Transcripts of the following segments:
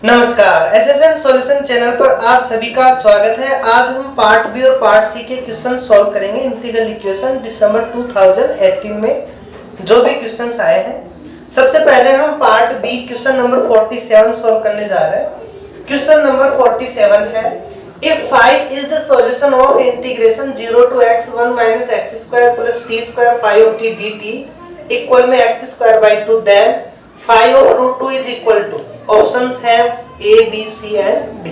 नमस्कार, SSN solution channel पर आप सभी का स्वागत है। आज हम पार्ट बी और पार्ट सी के क्वेश्चन सॉल्व करेंगे। इंटीग्रल इक्वेशन दिसंबर 2018 में जो भी क्वेश्चंस आए हैं। सबसे पहले हम part B question number 47 solve करने जा रहे हैं। क्वेश्चन नंबर 47 है, if phi is the solution of integration 0 to x 1 minus x square plus t square phi of t dt equal में x square by 2 then phi of root 2 is equal to options है A, B, C and D।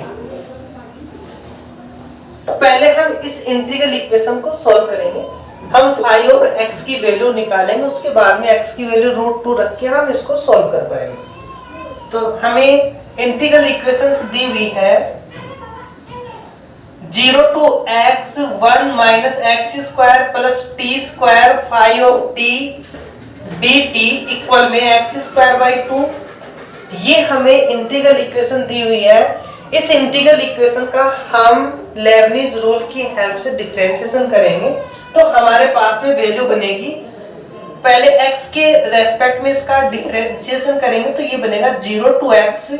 तो पहले हम इस integral equation को solve करेंगे। हम phi of x की वैल्यू निकालेंगे, उसके बाद में x की वैल्यू √2 रख के हम इसको सॉल्व कर पाएंगे। तो हमें इंटीग्रल इक्वेशंस दी हुई है 0 to x 1 minus x square plus t square phi of t dt equal में x square by 2। ये हमें इंटीग्रल इक्वेशन दी हुई है। इस इंटीग्रल इक्वेशन का हम लेबनीज रूल की हेल्प से डिफरेंशिएशन करेंगे तो हमारे पास में वैल्यू बनेगी। पहले x के रेस्पेक्ट में इसका डिफरेंशिएशन करेंगे तो ये बनेगा 0 to x,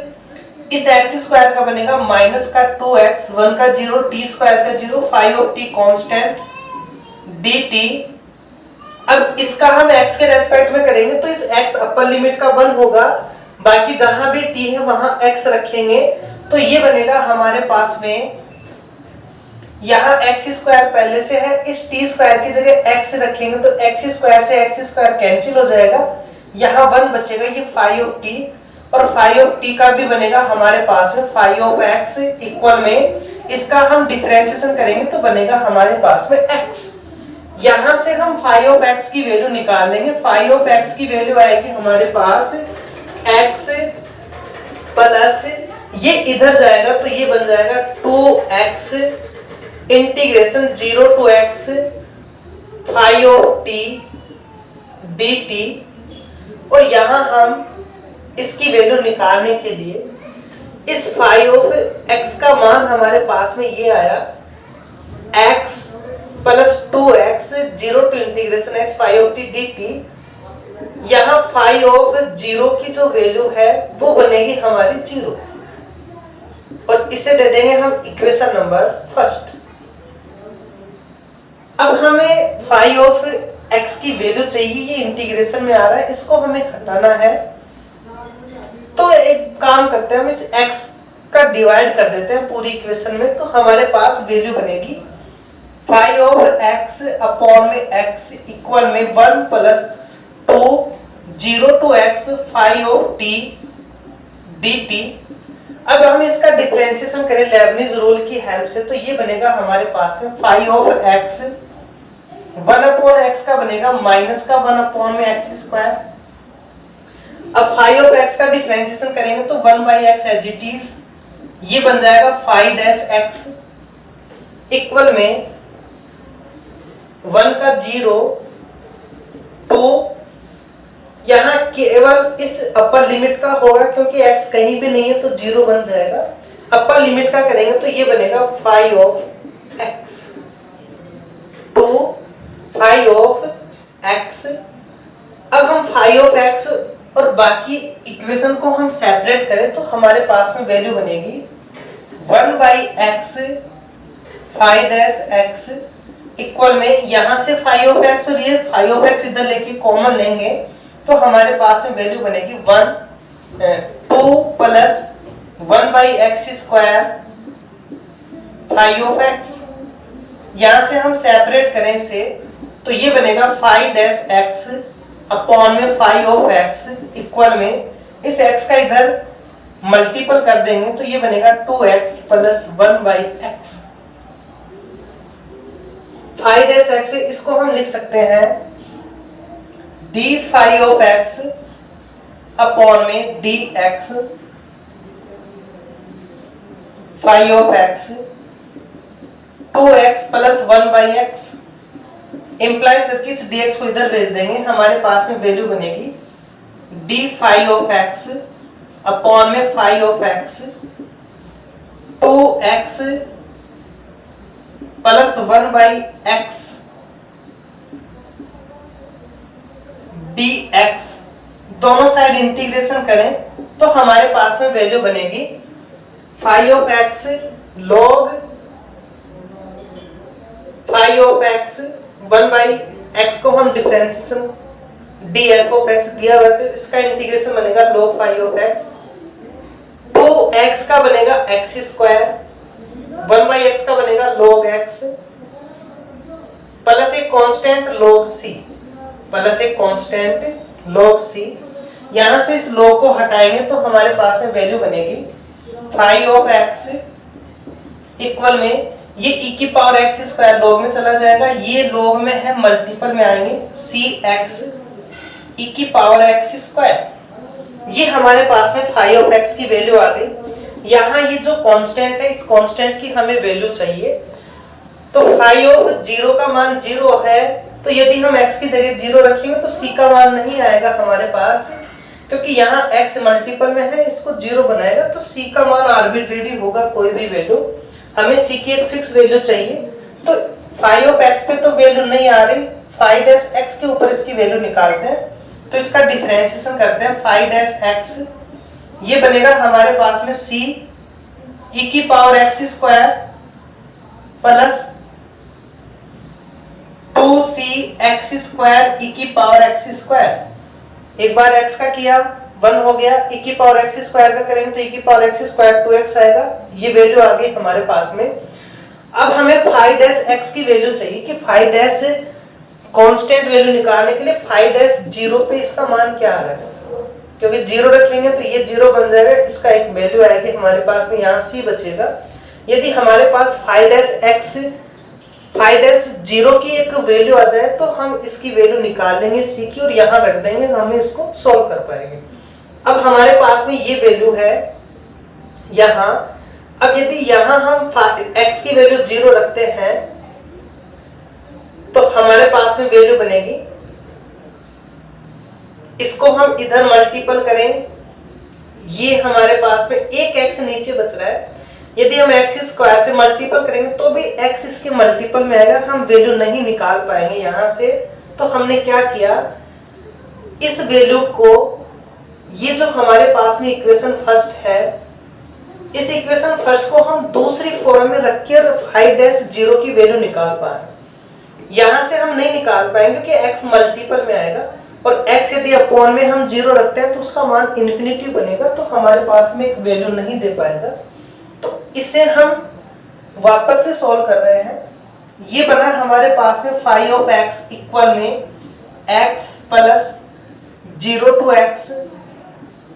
इस x स्क्वायर का बनेगा माइनस का 2x, 1 का 0, t स्क्वायर का 0, phi of t constant dt। अब इसका हम x के रेस्पेक्ट में करेंगे तो इस x अपर लिमिट का 1 होगा, बाकी जहां भी t है वहां x रखेंगे तो ये बनेगा हमारे पास में, यहाँ x स्क्वायर पहले से है, इस t स्क्वायर की जगह x रखेंगे तो x स्क्वायर से x स्क्वायर कैंसिल हो जाएगा, यहाँ 1 बचेगा, ये phi ऑफ t और phi ऑफ t का भी बनेगा हमारे पास में phi ऑफ x इक्वल में इसका हम डिफरेंशिएशन करेंगे तो बनेगा हमारे पास में x। यहाँ से हम phi ऑफ x की वैल्यू निकाल लेंगे। phi ऑफ x की वैल्यू आएगी हमारे पास x प्लस ये इधर जाएगा तो ये बन जाएगा 2x integration 0 to x phi of t dt। और यहाँ हम इसकी वैल्यू निकालने के लिए इस phi ऑफ x का मान हमारे पास में ये आया x plus 2x 0 to integration x phi of t dt। यहाँ phi ऑफ 0 की जो वैल्यू है वो बनेगी हमारी 0 और इसे दे देंगे हम इक्वेशन नंबर फर्स्ट। अब हमें phi ऑफ x की वैल्यू चाहिए, ये इंटीग्रेशन में आ रहा है, इसको हमें हटाना है। तो एक काम करते हैं, हम इस x का डिवाइड कर देते हैं पूरी इक्वेशन में तो हमारे पास वैल्यू बनेगी phi ऑफ x अपॉन में x इक्वल में 1 plus 2 0 to x phi of t dt। अब हम इसका डिफरेंशिएशन करें लेबनीज रूल की हेल्प से तो ये बनेगा हमारे पास में phi of x 1 upon x का बनेगा माइनस का 1 अपॉन में x स्क्वायर। अब phi ऑफ x का डिफरेंशिएशन करेंगे तो 1 by x as it is, ये बन जाएगा phi डैश x इक्वल में 1 का 0 2, यहाँ केवल इस अपर लिमिट का होगा क्योंकि x कहीं भी नहीं है तो 0 बन जाएगा। अपर लिमिट का करेंगे तो ये बनेगा phi of x 2 phi of x। अब हम phi ऑफ x और बाकी इक्वेशन को हम सेपरेट करें तो हमारे पास में वैल्यू बनेगी 1 by x phi dash x equal में यहाँ से phi ऑफ x और ये phi ऑफ x इधर लेके कॉमन लेंगे तो हमारे पास में वैल्यू बनेगी 2 plus 1 by x square phi of x। यहाँ से हम सेपरेट करें इसे तो ये बनेगा phi डैश x अपॉन में phi ऑफ x इक्वल में इस x का इधर मल्टीपल कर देंगे तो ये बनेगा 2x plus 1 by x। phi dash x इसको हम लिख सकते हैं d phi of x upon में dx phi of x 2x plus 1 by x implies करके इस dx को इधर भेज देंगे, हमारे पास में वैल्यू बनेगी d phi of x upon में phi of x 2x plus 1 by x dx दोनों साइड इंटीग्रेशन करें तो हमारे पास में वैल्यू बनेगी phi of x log phi of x 1/x को हम differentiation d f of x दिया हुआ है तो इसका इंटीग्रेशन बनेगा log phi of x. 2x का बनेगा एक्स स्क्वायर, 1/x का बनेगा log x प्लस एक कांस्टेंट log c, प्लस एक कांस्टेंट log c। यहां से इस log को हटाएंगे तो हमारे पास में वैल्यू बनेगी फाई ऑफ एक्स इक्वल में ये e की पावर x स्क्वायर log में चला जाएगा, ये log में है मल्टीपल में आएंगे cx e की पावर x स्क्वायर। ये हमारे पास में फाई ऑफ x की वैल्यू आ गई। यहाँ ये जो कांस्टेंट है इस कांस्टेंट की हमें वैल्यू चाहिए, तो फाई ऑफ 0 का मान 0 है, तो यदि हम x की जगह 0 रखेंगे तो c का मान नहीं आएगा हमारे पास, क्योंकि यहाँ x मल्टीपल में है, इसको 0 बनाएगा तो c का मान आर्बिट्रेरी होगा, कोई भी वैल्यू। हमें c की एक फिक्स वैल्यू चाहिए, तो फाई ऑफ x पे तो वैल्यू नहीं आ रही, फाई डैश x के ऊपर इसकी वैल्यू निकालते हैं, तो इसका डिफरेंशिएशन करते हैं फाई डैश x, ये बनेगा हमारे पास में c e की power x square plus 2cx square e की पावर x स्क्वायर। एक बार x का किया 1 हो गया, e की पावर x स्क्वायर का करेंगे तो e की पावर x स्क्वायर 2x आएगा, ये वैल्यू आ गई हमारे पास में। अब हमें फाई डैश x की वैल्यू चाहिए कि फाई डैश कांस्टेंट वैल्यू निकालने के लिए फाई डैश 0 पे इसका मान क्या आ रहा है, क्योंकि 0 रखेंगे तो ये 0 बन जाएगा, इसका एक वैल्यू आएगी हमारे पास में, यहाँ c बचेगा। यदि हमारे पास फाई डैश 0 की एक वैल्यू आ जाए तो हम इसकी वैल्यू निकाल लेंगे c की और यहाँ रख देंगे, हमें इसको सॉल्व कर पाएंगे। अब हमारे पास में ये वैल्यू है यहाँ। अब यदि यहाँ हम x की वैल्यू 0 रखते हैं तो हमारे पास में वैल्यू बनेगी, इसको हम इधर मल्टीपल करें, ये हमारे पास में एक x नीचे बच रहा है, यदि हम x स्क्वायर से मल्टीपल करेंगे तो भी x इसके मल्टीपल में आएगा, हम वैल्यू नहीं निकाल पाएंगे यहाँ से। तो हमने क्या किया, इस वैल्यू को, ये जो हमारे पास में इक्वेशन फर्स्ट है, इस इक्वेशन फर्स्ट को हम दूसरी फॉर्म में रख के फाई डैश 0 की वैल्यू निकाल पाए। यहाँ से हम नहीं निकाल पाएंगे क्योंकि x मल्टीपल में आएगा, और x यदि अपॉन में हम 0 रखते हैं तो उसका मान इन्फिनिटी बनेगा, तो हमारे पास में एक वैल्यू नहीं दे पाएगा। तो इसे हम वापस से सॉल्व कर रहे हैं। ये बना हमारे पास में फाई ऑफ x इक्वल में x plus 0 to x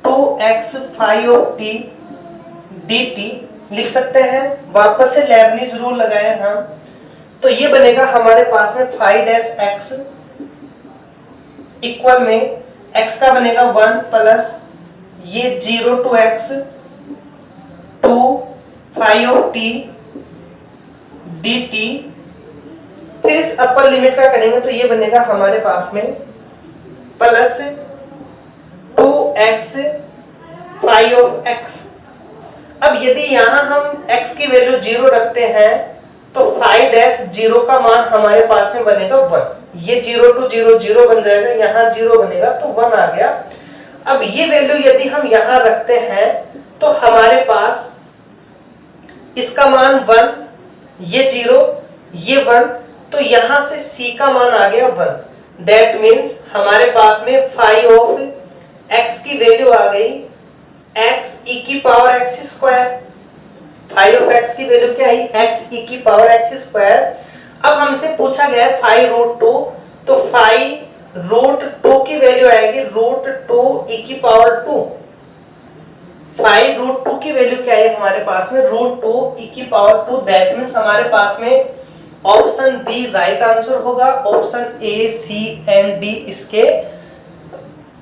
2x phi of t dt लिख सकते हैं। वापस से लेबनिज रूल लगाए हम, तो ये बनेगा हमारे पास में फाई डैश x इक्वल में x का बनेगा 1 प्लस ये 0 to x 2 phi of t dt। फिर इस अपर लिमिट का करेंगे तो ये बनेगा हमारे पास में plus 2x phi of x। अब यदि यहाँ हम x की वैल्यू 0 रखते हैं तो फाई डैश 0 का मान हमारे पास में बनेगा 1, ये 0 to 0 0 बन जाएगा, यहाँ 0 बनेगा तो 1 आ गया। अब ये वैल्यू यदि हम यहाँ रखते हैं तो हमारे पास इसका मान 1, ये 0 ये 1, तो यहाँ से c का मान आ गया 1। दैट मीन्स हमारे पास में फाई ऑफ x की वैल्यू आ गई x e की power x square. Phi of x की वैल्यू क्या आई, x e की पावर x स्क्वायर। अब हमसे पूछा गया है फाई रूट 2, तो फाई रूट 2 की वैल्यू आएगी रूट 2 e की पावर 2। फाई रूट 2 की वैल्यू क्या है हमारे पास में, रूट 2 e की पावर 2। दैट मीन्स हमारे पास में ऑप्शन बी राइट आंसर होगा, option A C and D इसके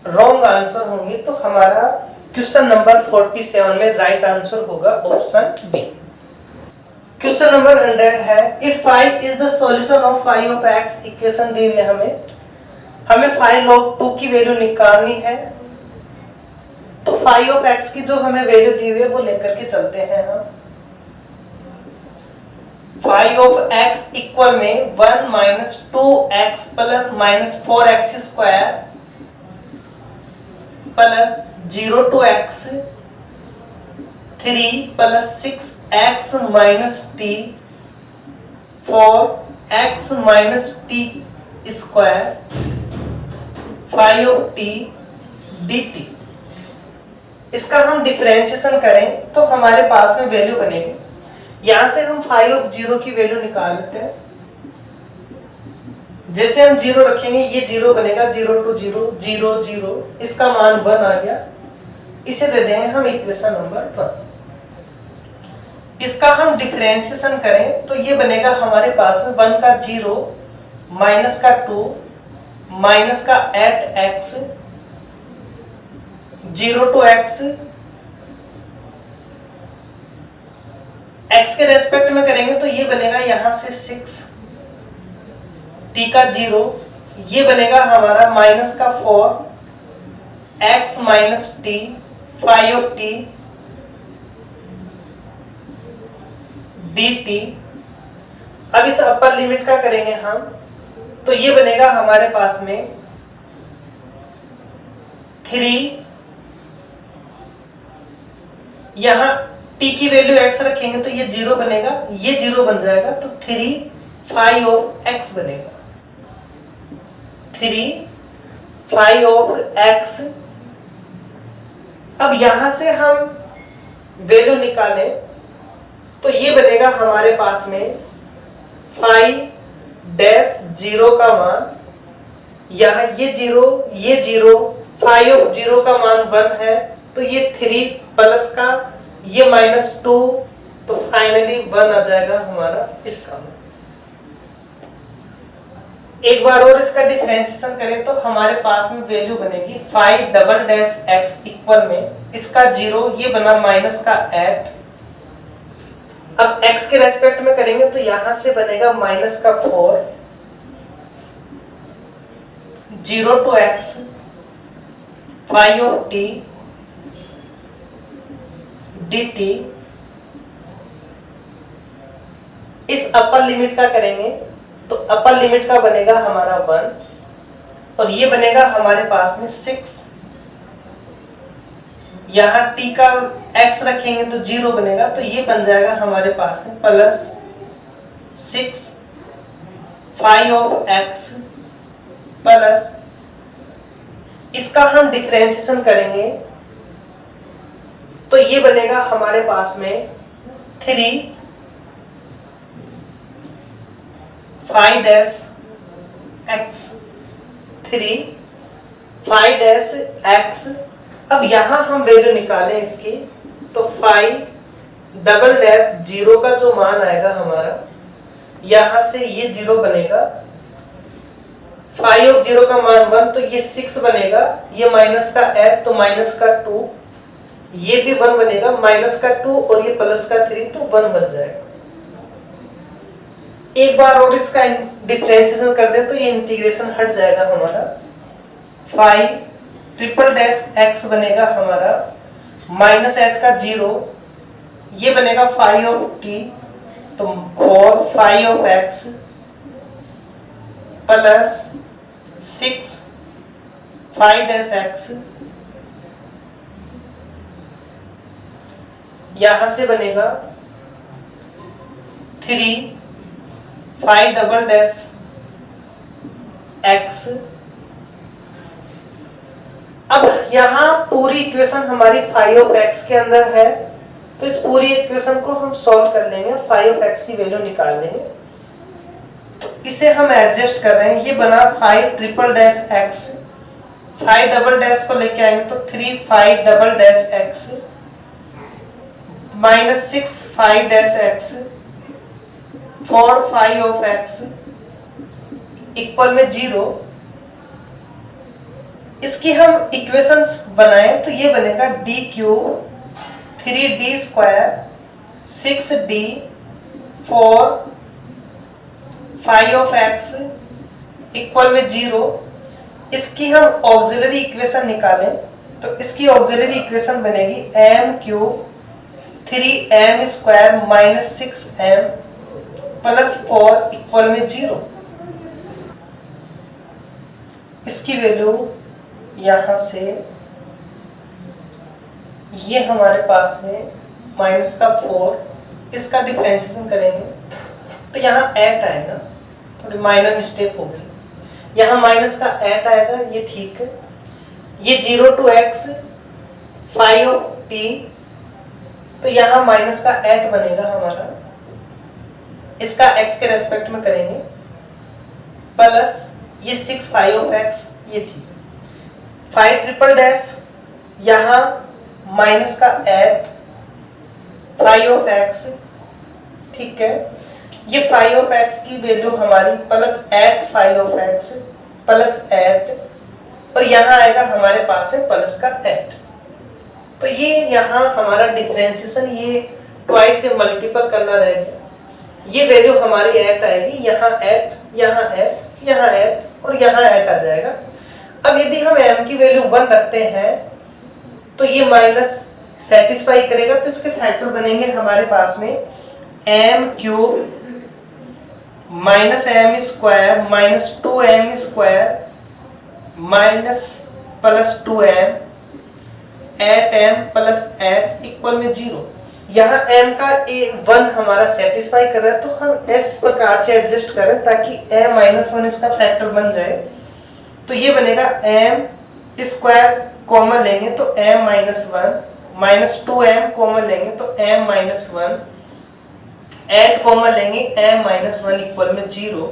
रॉन्ग आंसर होंगे। तो हमारा क्वेश्चन नंबर 47 में राइट आंसर होगा ऑप्शन बी। क्वेश्चन नंबर 100 है, if phi is the solution of phi of x, equation दी हुई है हमें फाई log 2 की वैल्यू निकालनी है। तो फाई ऑफ x की जो हमें वैल्यू दी हुई है वो लेकर के चलते हैं हम। फाई ऑफ x इक्वल में 1 minus 2x plus minus 4x square plus 0 to x 3 plus 6x minus T 4x minus T square 5t dt। इसका हम डिफरेंशिएशन करें तो हमारे पास में वैल्यू बनेगी। यहां से हम 5 की वैल्यू निकाल लेते हैं। जैसे हम 0 रखेंगे ये 0 बनेगा, 0 to 0 0 0, इसका मान 1 आ गया। इसे दे देंगे हम इक्वेशन नंबर 1। इसका हम डिफरेंशिएशन करें तो ये बनेगा हमारे पास में 1 का 0 माइनस का 2 माइनस का 8x 0 to x, x के रेस्पेक्ट में करेंगे तो ये बनेगा यहां से 6 t का 0, ये बनेगा हमारा माइनस का 4 x minus T 5t dt। अब इस अपर लिमिट का करेंगे हम तो ये बनेगा हमारे पास में 3, यहां t की वैल्यू x रखेंगे तो ये 0 बनेगा, ये 0 बन जाएगा तो 3 5 of x बनेगा, 3 5 of x। अब यहां से हम वैल्यू निकालें तो ये बनेगा हमारे पास में 5-0 का मान, यहां ये 0 5 of 0 का मान 1 है तो ये 3 प्लस का ये माइनस 2 तो फाइनली 1 आ जाएगा हमारा इसका मान। एक बार और इसका डिफरेंशिएशन करें तो हमारे पास में वैल्यू बनेगी 5 इक्वल में इसका 0 ये बना माइनस का 8। अब x के रेस्पेक्ट में करेंगे तो यहां से बनेगा माइनस का 4 0 to x 5t dt। इस अपर लिमिट का करेंगे तो अपर लिमिट का बनेगा हमारा 1 और ये बनेगा हमारे पास में 6, यहां t का x रखेंगे तो 0 बनेगा तो ये बन जाएगा हमारे पास में प्लस 6 5 of x प्लस इसका हम डिफरेंशिएशन करेंगे तो ये बनेगा हमारे पास में 3 5 x 3 5 x। अब यहां हम वैल्यू निकालें इसकी तो 5 का जो मान आएगा हमारा यहां से ये 0 बनेगा, 5 of 0 का मान 1 तो ये 6 बनेगा, ये माइनस का 8 तो माइनस का 2, ये भी 1 बनेगा, माइनस का 2 और ये प्लस का 3 तो 1 बन जाएगा। एक बार और इसका डिफरेंशिएशन कर दें तो ये इंटीग्रेशन हट जाएगा हमारा, 5 x बनेगा हमारा माइनस 8 का 0, ये बनेगा 5 of t तो 4 5 of x प्लस 6 5 x, यहां से बनेगा 3 5 x। अब यहां पूरी इक्वेशन हमारी 5 of x के अंदर है तो इस पूरी इक्वेशन को हम सॉल्व कर लेंगे, 5 of x की वैल्यू निकाल लेंगे। तो इसे हम एडजस्ट कर रहे हैं, ये बना 5 x 5 को लेके आएंगे तो 3 5 x minus 6 5 x 4 5 of x equal में 0। इसकी हम इक्वेशंस बनाएं तो ये बनेगा d cube 3d square 6d 4 5 of x equal में 0। इसकी हम ऑक्सिलरी इक्वेशन निकालें तो इसकी ऑक्सिलरी इक्वेशन बनेगी m cube 3m square minus 6m plus 4 equal में 0। इसकी वैल्यू यहां से ये हमारे पास में माइनस का 4, इसका डिफरेंशिएशन करेंगे तो यहाँ 8 आएगा, थोड़ी माइनर मिस्टेक हो गई, यहाँ माइनस का 8 आएगा, ये ठीक है। ये 0 to x 5t, तो यहाँ माइनस का 8 बनेगा हमारा, इसका x के रेस्पेक्ट में करेंगे, प्लस ये 6 5x, ये ठीक। 5 ट्रिपल डैश, यहाँ माइनस का 8 5x, ठीक है। ये 5x की वैल्यू हमारी प्लस 8 5x प्लस 8, और यहाँ आएगा हमारे पास है प्लस का 8। तो ये यहाँ हमारा डिफरेंशिएशन ये ट्वाइस से मल्टीपल करना रहेगा, ये वैल्यू हमारी 8 आएगी, यहाँ 8, यहाँ 8, यहाँ 8 और यहाँ 8 आ जाएगा। अब यदि हम m की वैल्यू 1 रखते हैं तो ये माइनस सेटिस्फाई करेगा, तो इसके फैक्टर बनेंगे हमारे पास में m cube minus m square minus 2m square minus plus 2m 8m plus 8 equal में 0। यहाँ m का 1 हमारा सेटिस्फाई कर रहा है, तो हम इस प्रकार से एडजस्ट करें ताकि m माइनस 1 इसका फैक्टर बन जाए। तो ये बनेगा m स्क्वायर कॉमन लेंगे तो m minus 1 minus 2m common लेंगे तो m माइनस 1, 8 कॉमन लेंगे m माइनस 1 इक्वल में 0।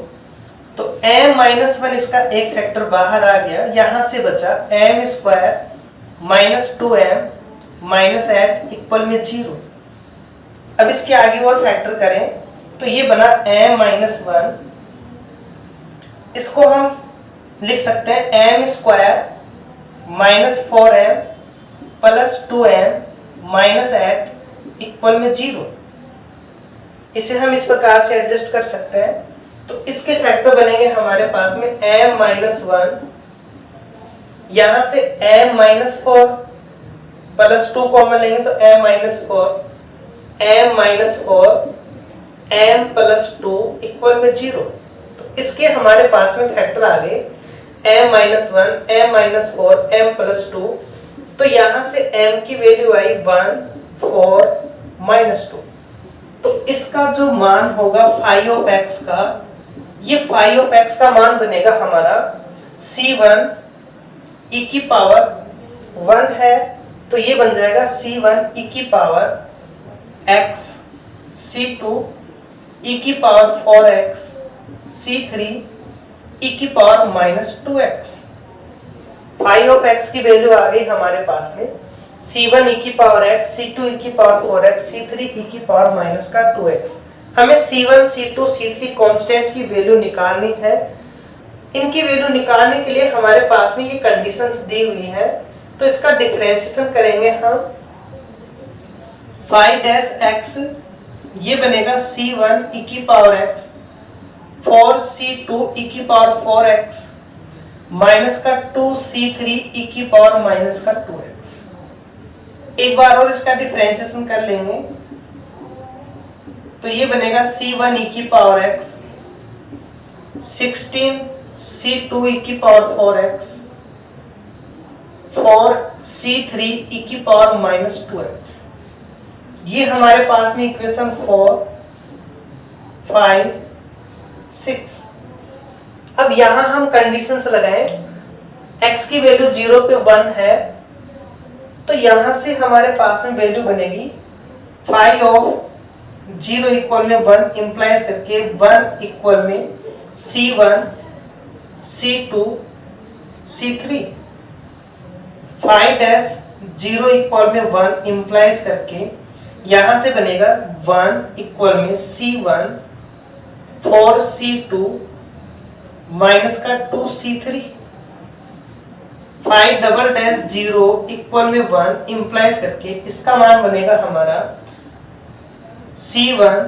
तो m माइनस 1 इसका एक फैक्टर बाहर आ गया, यहाँ से बचा m square minus 2m minus 8 equal में 0। अब इसके आगे और फैक्टर करें तो ये बना m माइनस 1, इसको हम लिख सकते हैं m square minus 4m plus 2m minus 8 equal में 0। इसे हम इस प्रकार से एडजस्ट कर सकते हैं। तो इसके फैक्टर बनेंगे हमारे पास में m माइनस 1, यहाँ से m माइनस 4 प्लस 2 कॉमन लेंगे तो m minus 4, m minus 4 m plus 2 equal में 0। तो इसके हमारे पास में फैक्टर आ गए m minus 1, m minus 4, m plus 2। तो यहाँ से m की वैल्यू आई 1, 4, माइनस 2। तो इसका जो मान होगा फाई ऑफ x का, ये फाई ऑफ x का मान बनेगा हमारा c1 e की पावर 1 है, तो ये बन जाएगा c1 e की पावर x, c2 e की पावर 4x, c3 e की power minus 2x। Phi of x की वैल्यू आ गई हमारे पास में c1 e की पावर x, c2 e की पावर 4x, c3 e की पावर माइनस का 2x। हमें c1, c2, c3 कांस्टेंट की वैल्यू निकालनी है। इनकी वैल्यू निकालने के लिए हमारे पास में ये कंडीशंस दी हुई है, तो इसका डिफरेंशिएशन करेंगे हम 5-x, ये बनेगा c1 e की पावर x 4c2 e की पावर 4x माइनस का 2c3 e की पावर माइनस का 2x। एक बार और इसका डिफरेंशिएशन कर लेंगे तो ये बनेगा c1 e की पावर x 16c2 e की पावर 4x 4c3 e की पावर माइनस 2x। ये हमारे पास में इक्वेशन 4, 5, 6। अब यहां हम कंडीशंस लगाएं, x की वैल्यू 0 पे 1 है, तो यहां से हमारे पास में वैल्यू बनेगी फाई ऑफ 0 इक्वल में 1 इंप्लाइज करके 1 इक्वल में c1, c2, c3। 5-0 इक्वल में 1 इंप्लाइज करके यहां से बनेगा 1 इक्वल में c1 4c2 माइनस का 2c3। 5-0 इक्वल में 1 इंप्लाइज करके इसका मान बनेगा हमारा c1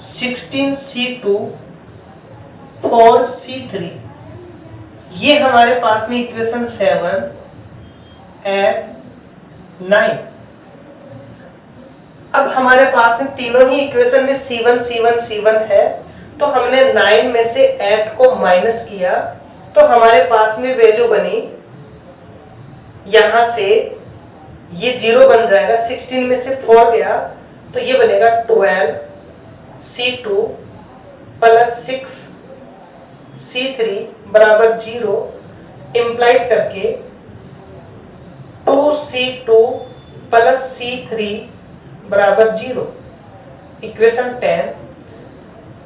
16c2 4c3। ये हमारे पास में इक्वेशन 7, 8, 9। अब हमारे पास में तीनों ही इक्वेशन में c1 c1 c1 है, तो हमने 9 में से 8 को माइनस किया तो हमारे पास में वैल्यू बनी यहां से ये 0 बन जाएगा, 16 में से 4 गया तो ये बनेगा 12c2 प्लस 6c3 बराबर 0, इम्प्लाइज करके 2c2 प्लस c3 बराबर 0, इक्वेशन 10।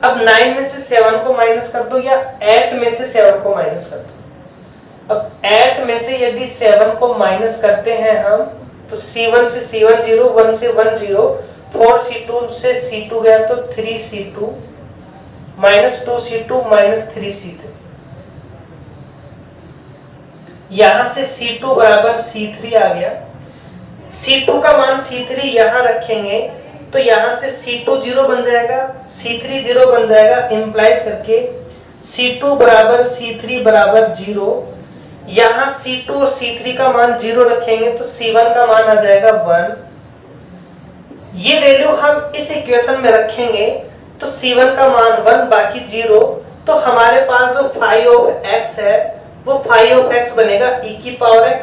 अब 9 में से 7 को माइनस कर दो या 8 में से 7 को माइनस कर दो। अब 8 में से यदि 7 को माइनस करते हैं हम तो C1 से C1 0, 1 से 1 0, 4C2 से C2 गया तो 3C2 minus 2C2 minus 3C3, यहां से C2 बराबर C3 आ गया। C2 का मान C3 यहां रखेंगे तो यहां से C2 0 बन जाएगा, C3 0 बन जाएगा, इंप्लाइज करके C2 बराबर C3 बराबर 0। यहां C2 और C3 का मान 0 रखेंगे तो C1 का मान आ जाएगा 1। ये वैल्यू हम इस इक्वेशन में रखेंगे तो C1 का मान 1 बाकी 0, तो हमारे पास जो phi of x है वो phi of x बनेगा e की power x।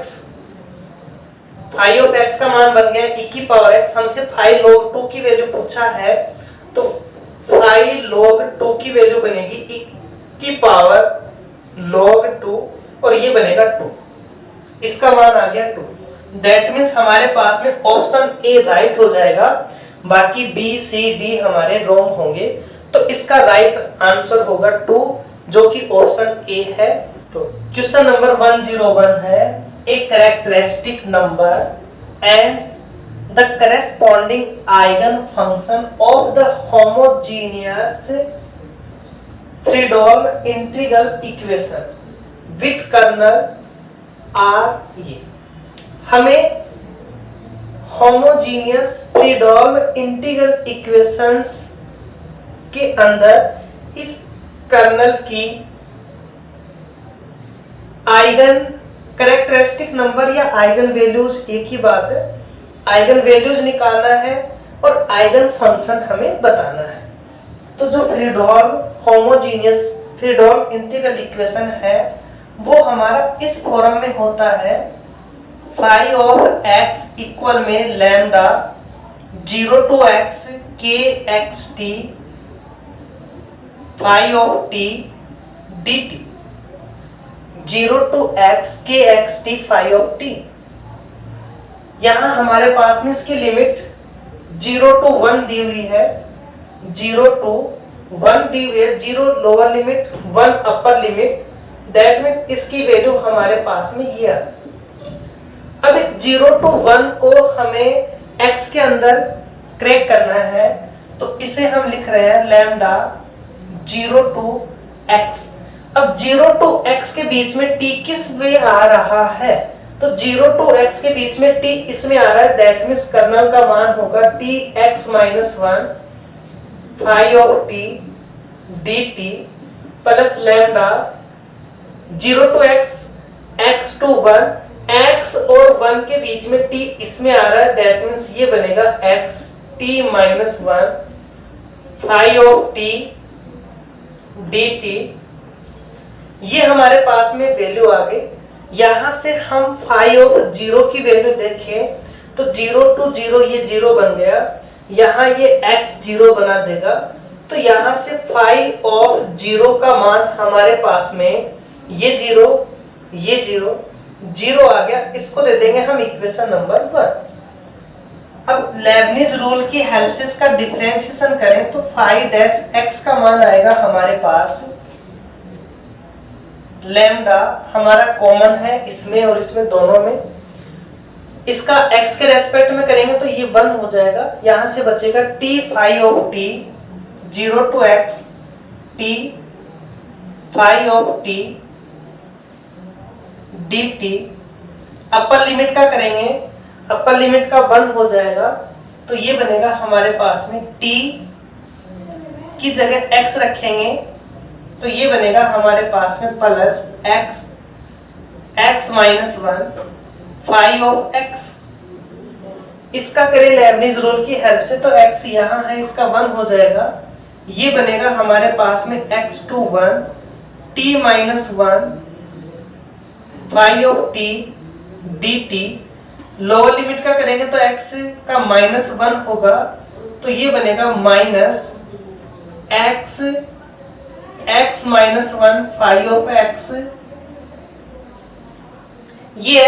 phi of x का मान बन गया e की पावर x। हमसे phi log 2 की वैल्यू पूछा है तो phi log 2 की वैल्यू बनेगी e की पावर log 2 और ये बनेगा 2, इसका मान आ गया 2। दैट मीन्स हमारे पास में ऑप्शन ए राइट हो जाएगा, बाकी बी सी डी हमारे रॉन्ग होंगे, तो इसका राइट आंसर होगा 2 जो कि ऑप्शन ए है। तो क्वेश्चन नंबर 101 है, a characteristic number and the corresponding eigenfunction of the homogeneous Friedel integral equation with kernel are ये। हमें homogeneous Friedel integral equations के अंदर इस कर्नल की आइगन कैरेक्टरिस्टिक नंबर या आइगन वैल्यूज एक ही बात है, आइगन वैल्यूज निकालना है और आइगन फंक्शन हमें बताना है। तो जो फ्रीडोल होमोजीनियस फ्रीडोल इंटीग्रल इक्वेशन है वो हमारा इस फॉर्म में होता है, phi of x इक्वल में lambda 0 to x k x t phi of t dt 0 to x k x t phi of t। यहां हमारे पास में इसकी लिमिट 0 to 1 दी हुई है, 0 to 1 दी हुई है, 0 lower limit 1 upper limit, that means इसकी वैल्यू हमारे पास में ये आ। अब इस 0 to 1 को हमें x के अंदर क्रैक करना है तो इसे हम लिख रहे हैं लैम्डा 0 to x। अब 0 to x के बीच में t किस में आ रहा है तो 0 to x के बीच में t इसमें आ रहा है, दैट मीन्स कर्नल का मान होगा tx minus 1 phi of t dt plus lambda 0 to x x to 1, x और 1 के बीच में t इसमें आ रहा है, दैट मीन्स ये बनेगा x t minus 1 phi of t dt। ये हमारे पास में वैल्यू आ गई। यहां से हम phi of 0 की वैल्यू देखें तो 0 to 0 ये 0 बन गया, यहाँ ये x 0 बना देगा, तो यहाँ से phi of 0 का मान हमारे पास में ये 0 ये 0 0 आ गया, इसको दे देंगे हम इक्वेशन नंबर 1। अब लेबनिज रूल की हेल्प से इसका डिफरेंशिएशन करें तो phi डैश x का मान आएगा हमारे पास लैम्डा, हमारा कॉमन है इसमें और इसमें दोनों में, इसका x के रेस्पेक्ट में करेंगे तो ये 1 हो जाएगा, यहां से बचेगा t phi of t 0 to x t phi of t dt। Upper limit का करेंगे, अपर लिमिट का 1 हो जाएगा तो ये बनेगा हमारे पास में t की जगह x रखेंगे तो ये बनेगा हमारे पास में plus x x minus 1 phi of x। इसका करें लेबनिज रूल की हेल्प से तो x यहाँ है, इसका 1 हो जाएगा, ये बनेगा हमारे पास में x to 1 t minus 1 phi of t dt lower limit का करेंगे तो x का -1 होगा, तो ये बनेगा minus x -1 phi of x। ये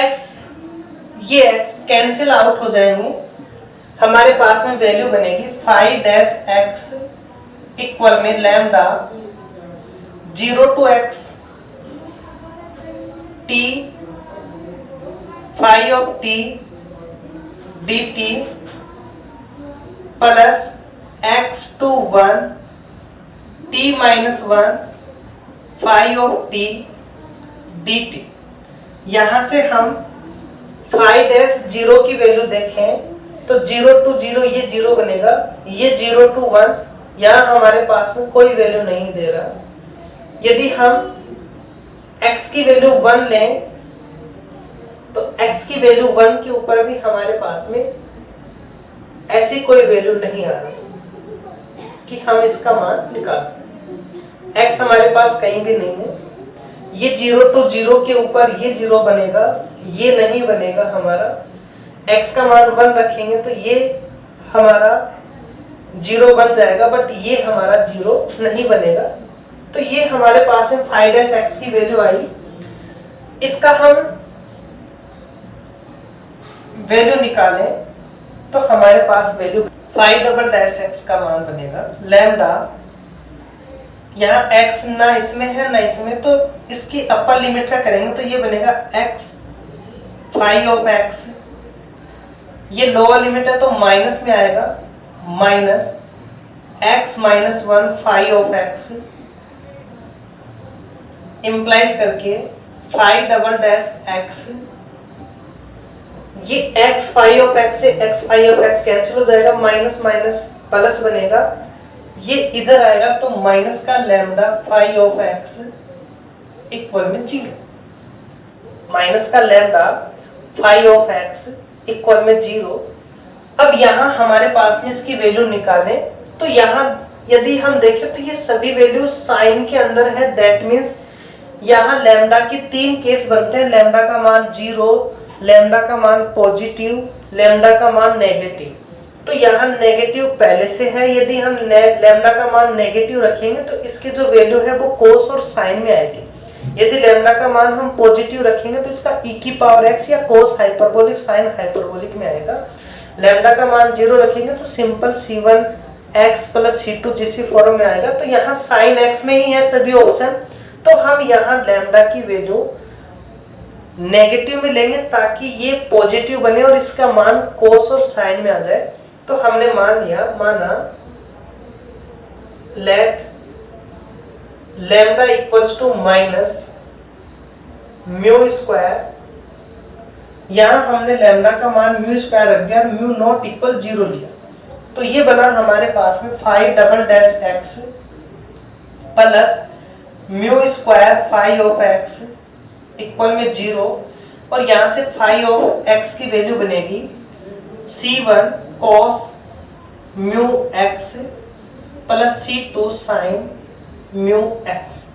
x कैंसिल आउट हो जाएंगे, हमारे पास में वैल्यू बनेगी फाई डैश x इक्वल में lambda 0 to x t phi of t dt plus x to 1 t minus 1 phi of t dt। यहां से हम फाई डैश 0 की वैल्यू देखें तो 0 to 0 ये 0 बनेगा, ये 0 to 1 यहाँ हमारे पास में कोई वैल्यू नहीं दे रहा। यदि हम x की वैल्यू 1 लें तो x की वैल्यू 1 के ऊपर भी हमारे पास में ऐसी कोई वैल्यू नहीं आ रही कि हम इसका मान निकालें। x हमारे पास कहीं भी नहीं है, ये 0 to 0 के ऊपर ये 0 बनेगा, ये नहीं बनेगा हमारा। x का मान 1 रखेंगे तो ये हमारा 0 बन जाएगा, बट ये हमारा 0 नहीं बनेगा। तो ये हमारे पास में फाई डैश x की वैल्यू आई। इसका हम वैल्यू निकालें तो हमारे पास value phi double dash x का मान बनेगा लैम्डा, यहाँ x ना इसमें है ना इसमें, तो इसकी अपर लिमिट का करेंगे तो ये बनेगा x फाई ऑफ x। ये लोअर लिमिट है तो माइनस में आएगा, minus x -1 phi of x implies करके फाई डबल डैश x। ये x फाई ऑफ x से x phi of x cancel हो जाएगा, माइनस माइनस प्लस बनेगा, ये इधर आएगा तो माइनस का lambda phi of x equal में 0। माइनस का lambda phi of x equal में 0। अब यहाँ हमारे पास में इसकी वैल्यू निकालें तो यहाँ यदि हम देखें तो ये सभी वैल्यू साइन के अंदर है। दैट मीन्स यहाँ लैम्डा की 3 केस बनते हैं, लैम्डा का मान 0, लैम्डा का मान पॉजिटिव, लैम्डा का मान नेगेटिव। तो यहाँ नेगेटिव पहले से है, यदि हम लैम्डा का मान नेगेटिव रखेंगे तो इसकी जो वैल्यू है वो कोस और साइन में आएगी। यदि लैम्डा का मान हम पॉजिटिव रखेंगे तो इसका e की पावर x या कोस हाइपरबोलिक साइन हाइपरबोलिक में आएगा। लैम्डा का मान 0 रखेंगे तो सिंपल c1x प्लस c2 जिसी फॉर्म में आएगा। तो यहाँ साइन x में ही है सभी ऑप्शन, तो हम यहाँ लैम्डा की वैल्यू नेगेटिव में लेंगे ताकि ये पॉजिटिव बने और इसका मान कोस और साइन में आ जाए। तो हमने मान लिया, माना let lambda equals to minus mu square. यहाँ हमने लैम्डा का मान म्यू स्क्वायर रख दिया, म्यू नॉट इक्वल 0 लिया। तो ये बना हमारे पास में phi double dash x plus mu square phi of x equal में 0, और यहाँ से फाई ऑफ x की वैल्यू बनेगी c1 cos mu x plus c2 sine mu x।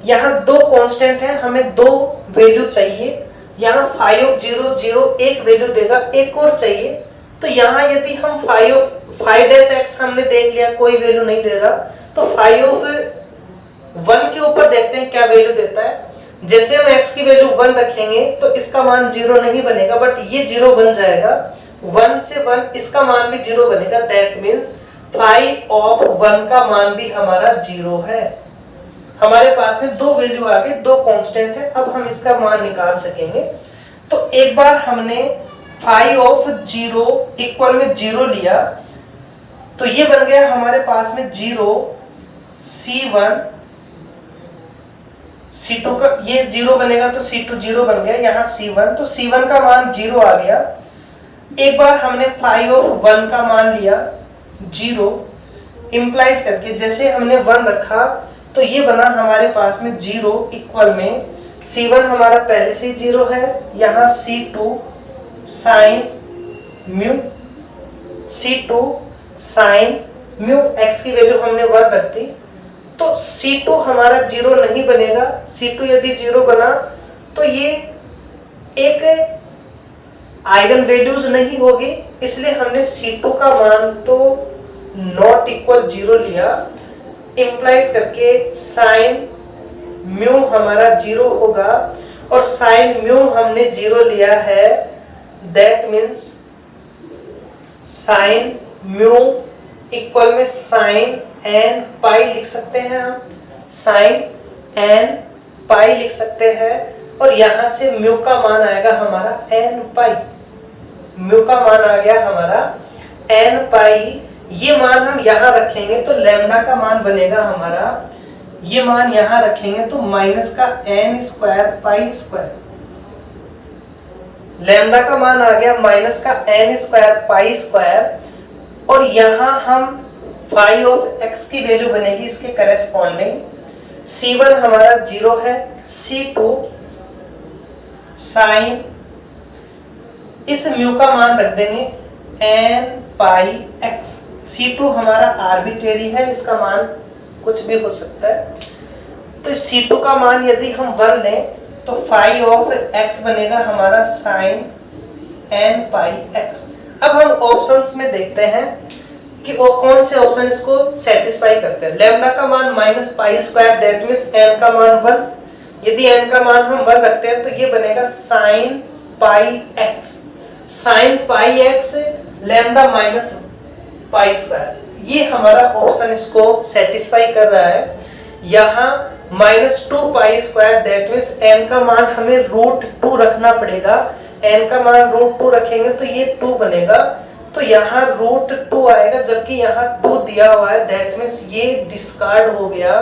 यहाँ 2 कांस्टेंट है, हमें 2 वैल्यू चाहिए। यहाँ फाई ऑफ 0 0 एक वैल्यू देगा, एक और चाहिए। तो यहाँ यदि हम फाई डैश x हमने देख लिया कोई वैल्यू नहीं दे रहा, तो फाई ऑफ 1 के ऊपर देखते हैं क्या वैल्यू देता है। जैसे हम x की वैल्यू 1 रखेंगे तो इसका मान 0 नहीं बनेगा, बट ये 0 बन जाएगा। 1 से 1 इसका मान भी 0 बनेगा। दैट मीन्स फाई ऑफ 1 का मान भी हमारा 0 है। हमारे पास में 2 वैल्यू आ गए, 2 कांस्टेंट है। अब हम इसका मान निकाल सकेंगे। तो एक बार हमने फाई ऑफ 0 इक्वल में 0 लिया, तो ये बन गया हमारे पास में 0 c1 c2 का, ये 0 बनेगा तो c2 0 बन गया, यहाँ c1, तो c1 का मान 0 आ गया। एक बार हमने फाई ऑफ 1 का मान लिया 0 इंप्लाइज करके, जैसे हमने 1 रखा तो ये बना हमारे पास में 0 इक्वल में c1 हमारा पहले से ही 0 है, यहाँ c2 sine mu, c2 sine mu, x की वैल्यू हमने 1 रख दी। तो c2 हमारा 0 नहीं बनेगा। c2 यदि 0 बना तो ये एक आइगन वैल्यूज नहीं होगी, इसलिए हमने C2 का मान तो नॉट इक्वल 0 लिया, इंप्लाइज करके साइन म्यू हमारा 0 होगा और साइन म्यू हमने 0 लिया है, that means sign mu equal में साइन एन पाई लिख सकते हैं हम, साइन एन पाई लिख सकते हैं और यहां से म्यू का मान आएगा हमारा एन पाई, म्यू का मान आ गया हमारा एन पाई। ये मान हम यहां रखेंगे तो लैम्डा का मान बनेगा हमारा, ये मान यहां रखेंगे तो माइनस का n square pi square, lambda का मान आ गया माइनस का एन स्क्वायर पाई स्क्वायर और यहां हम फाई ऑफ एक्स की वैल्यू बनेगी इसके करेस्पॉन्डिंग, C1 हमारा 0 है, C2 साइन इस म्यू का मान रख देंगे एन पाई एक्स, C2 हमारा आर्बिट्रेरी है, इसका मान कुछ भी हो सकता है, तो C2 का मान यदि हम 1 लें तो फाई ऑफ एक्स बनेगा हमारा साइन एन पाई एक्स। अब हम ऑप्शंस में देखते हैं कि वो कौन से ऑप्शन इसको सेटिस्फाई करते हैं। लैम्डा का मान minus pi square, that means n का मान 1, यदि एन का मान हम 1 रखते हैं तो ये बनेगा sine pi x, sine pi x lambda minus pi square, ये हमारा ऑप्शन इसको सेटिस्फाई कर रहा है। यहाँ minus 2 pi square, that means n का मान हमें रूट 2 रखना पड़ेगा, एन का मान रूट 2 रखेंगे तो ये 2 बनेगा, तो यहाँ रूट 2 आएगा, जबकि यहाँ 2 दिया हुआ है, दैट मीन्स ये डिस्कार्ड हो गया।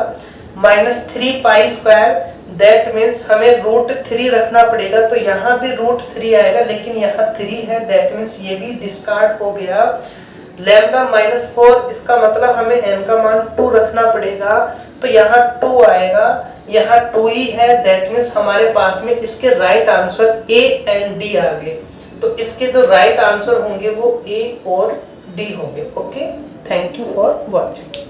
Minus 3 pi square, that means हमें रूट 3 रखना पड़ेगा, तो यहाँ भी रूट 3 आएगा, लेकिन यहाँ 3 है, दैट मीन्स ये भी डिस्कार्ड हो गया। लैम्डा माइनस 4, इसका मतलब हमें एन का मान 2 रखना पड़ेगा, तो यहाँ 2 आएगा, यहाँ 2 ही है, दैट मीन्स हमारे पास में इसके right answer A and D आ गए, तो इसके जो राइट आंसर होंगे वो ए और डी होंगे। Okay, thank you for watching.